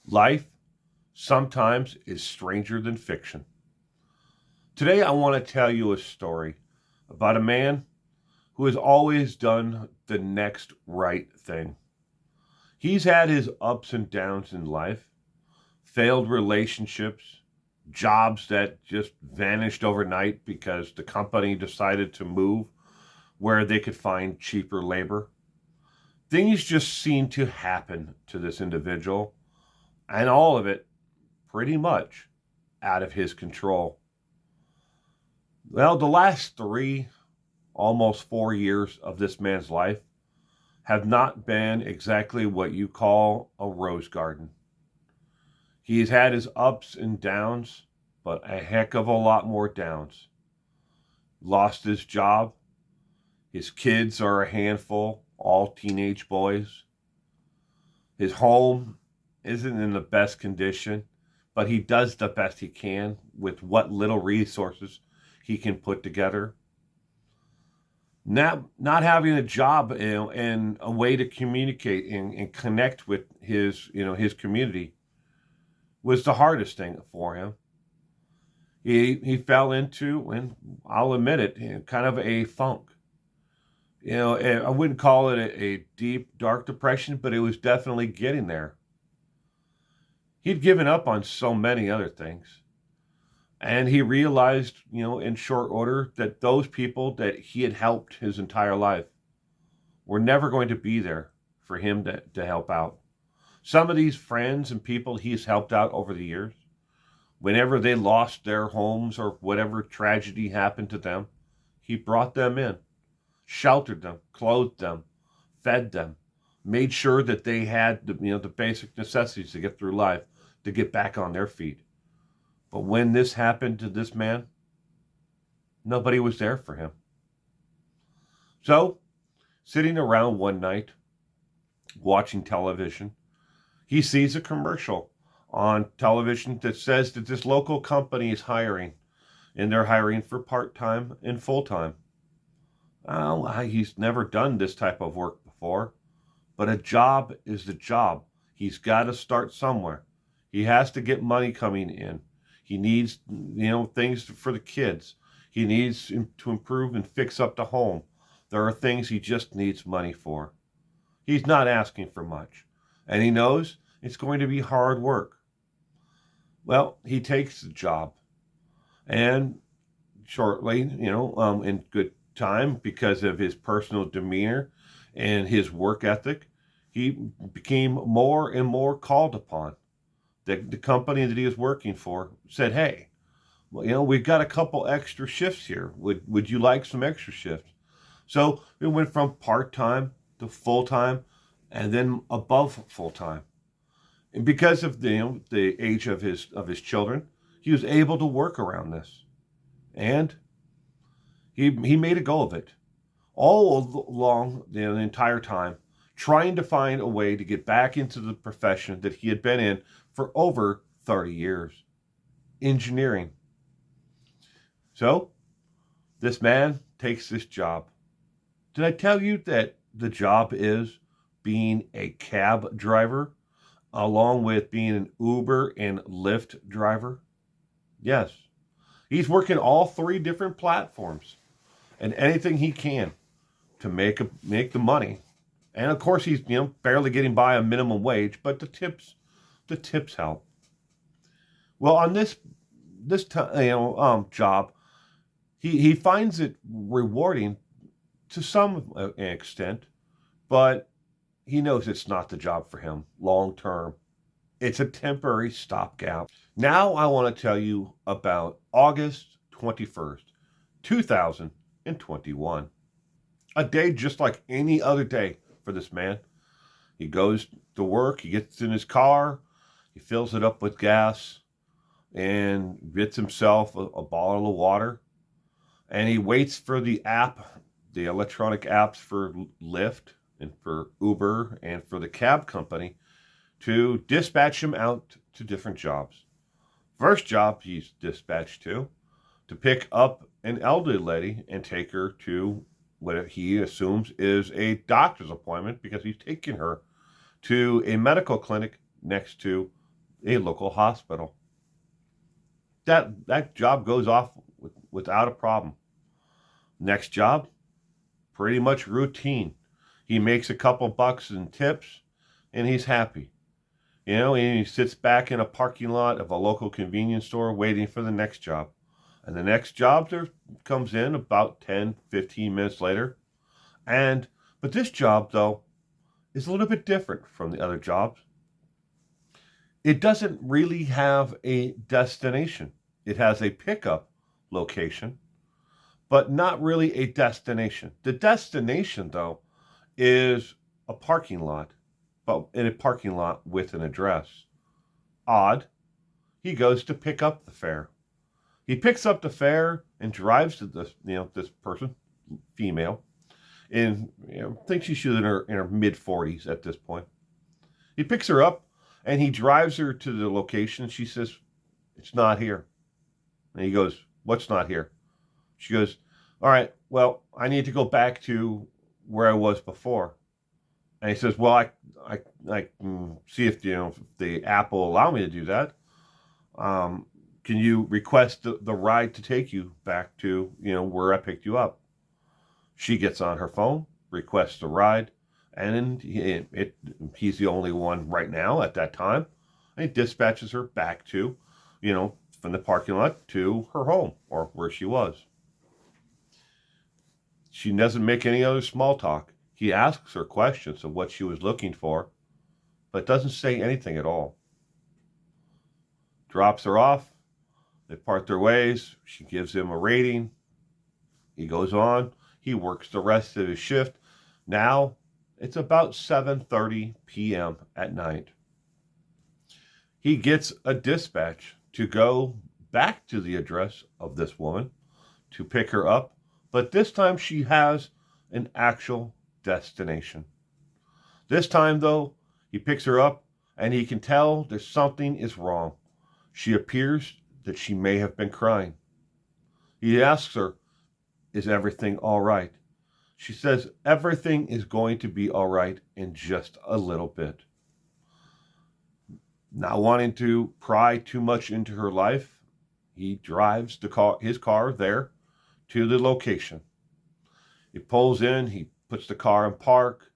Life sometimes is stranger than fiction. Today, I want to tell you a story about a man who has always done the next right thing. He's had his ups and downs in life, failed relationships, jobs that just vanished overnight because the company decided to move where they could find cheaper labor. Things just seemed to happen to this individual, and all of it pretty much out of his control. Well, the last almost 4 years of this man's life have not been exactly what you call a rose garden. He's had his ups and downs, but a heck of a lot more downs. Lost his job. His kids are a handful, all teenage boys. His home isn't in the best condition, but he does the best he can with what little resources he can put together. Not having a job, and a way to communicate and connect with his community was the hardest thing for him. He fell into, and I'll admit it, kind of a funk. I wouldn't call it a deep dark depression, but it was definitely getting there. He'd given up on so many other things, and he realized, in short order, that those people that he had helped his entire life were never going to be there for him to help out. Some of these friends and people he's helped out over the years, whenever they lost their homes or whatever tragedy happened to them, he brought them in, sheltered them, clothed them, fed them, made sure that they had the basic necessities to get through life, to get back on their feet. But when this happened to this man, nobody was there for him. So, sitting around one night, watching television, he sees a commercial on television that says that this local company is hiring, and they're hiring for part-time and full-time. Well, he's never done this type of work before, but a job is the job. He's got to start somewhere. He has to get money coming in. He needs, things for the kids. He needs to improve and fix up the home. There are things he just needs money for. He's not asking for much, and he knows it's going to be hard work. Well, he takes the job, and shortly, in good time, because of his personal demeanor and his work ethic, he became more and more called upon. The company that he was working for said, "Hey, well, we've got a couple extra shifts here. Would you like some extra shifts?" So it went from part-time to full-time, and then above full-time. And because of the age of his children, he was able to work around this, and he made a go of it all along the entire time, trying to find a way to get back into the profession that he had been in for over 30 years, engineering. So this man takes this job. Did I tell you that the job is being a cab driver along with being an Uber and Lyft driver? Yes. He's working all three different platforms and anything he can to make the money. And of course he's barely getting by a minimum wage, but the tips help. Well, on this job, he finds it rewarding to some extent, but he knows it's not the job for him long term. It's a temporary stopgap. Now I want to tell you about August 21st, 2021. A day just like any other day for this man. He goes to work, he gets in his car, he fills it up with gas, and gets himself a bottle of water, and he waits for the electronic apps for Lyft and for Uber and for the cab company to dispatch him out to different jobs. First job he's dispatched to pick up an elderly lady and take her to what he assumes is a doctor's appointment because he's taking her to a medical clinic next to a local hospital. That job goes off without a problem. Next job, pretty much routine. He makes a couple bucks in tips and he's happy. And he sits back in a parking lot of a local convenience store waiting for the next job. And the next job there comes in about 10, 15 minutes later. But this job, though, is a little bit different from the other jobs. It doesn't really have a destination. It has a pickup location, but not really a destination. The destination, though, is a parking lot, but in a parking lot with an address. Odd. He goes to pick up the fare. He picks up the fare and drives to this person, female, and I think she's in her mid-40s at this point. He picks her up and he drives her to the location. She says, "It's not here." And he goes, "What's not here?" She goes, "All right, well, I need to go back to where I was before." And he says, "Well, I can see if the app will allow me to do that. Can you request the ride to take you back to where I picked you up?" She gets on her phone, requests the ride, and he's the only one right now at that time. And he dispatches her back to, from the parking lot to her home or where she was. She doesn't make any other small talk. He asks her questions of what she was looking for, but doesn't say anything at all. Drops her off. They part their ways. She gives him a rating. He goes on. He works the rest of his shift. Now it's about 7:30 p.m. at night. He gets a dispatch to go back to the address of this woman to pick her up, but this time she has an actual destination. This time, though, he picks her up and he can tell there's something is wrong. She appears that she may have been crying. He asks her, "Is everything all right?" She says everything is going to be all right in just a little bit. Not wanting to pry too much into her life, he drives his car there to the location. He pulls in, he puts the car in park.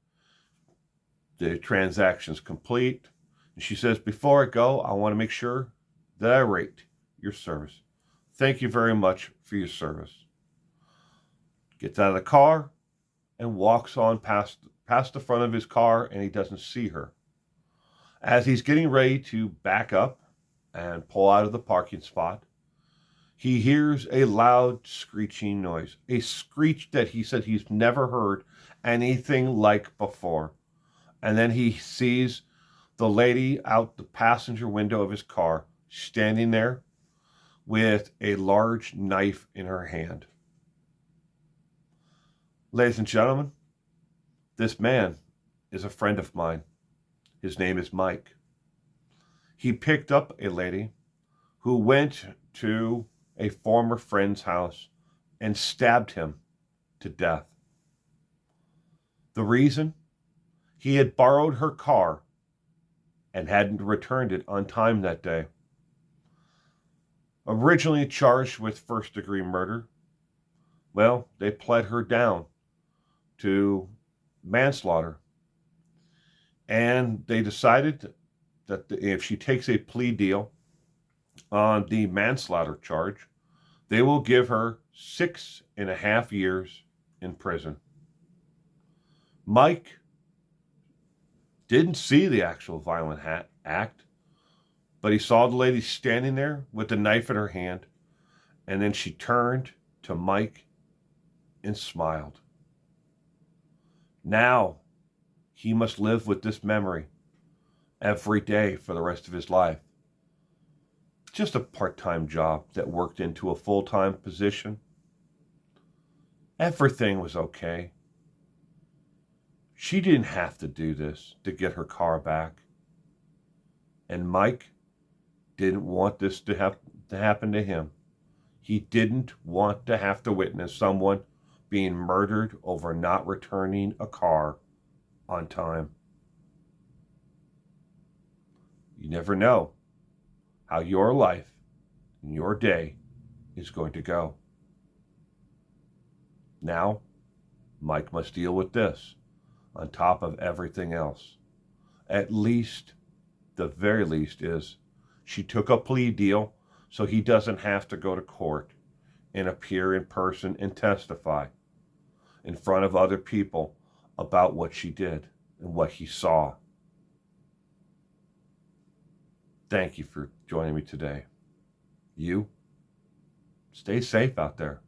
The transaction's complete. And she says, "Before I go, I want to make sure that I rate your service. Thank you very much for your service." Gets out of the car and walks on past the front of his car, and he doesn't see her. As he's getting ready to back up and pull out of the parking spot, he hears a loud screeching noise, a screech that he said he's never heard anything like before. And then he sees the lady out the passenger window of his car standing there with a large knife in her hand. Ladies and gentlemen, this man is a friend of mine. His name is Mike. He picked up a lady who went to a former friend's house and stabbed him to death. The reason? He had borrowed her car and hadn't returned it on time that day. Originally charged with first-degree murder, well, they pled her down to manslaughter. And they decided that if she takes a plea deal on the manslaughter charge, they will give her 6.5 years in prison. Mike didn't see the actual violent act, but he saw the lady standing there with the knife in her hand, and then she turned to Mike and smiled. Now, he must live with this memory every day for the rest of his life. Just a part-time job that worked into a full-time position. Everything was okay. She didn't have to do this to get her car back. And Mike didn't want this to happen to him. He didn't want to have to witness someone being murdered over not returning a car on time. You never know. how your life and your day is going to go. Now, Mike must deal with this on top of everything else. At least, the very least is she took a plea deal so he doesn't have to go to court and appear in person and testify in front of other people about what she did and what he saw. Thank you for joining me today. You stay safe out there.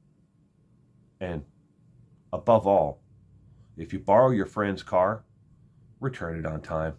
And above all, if you borrow your friend's car, return it on time.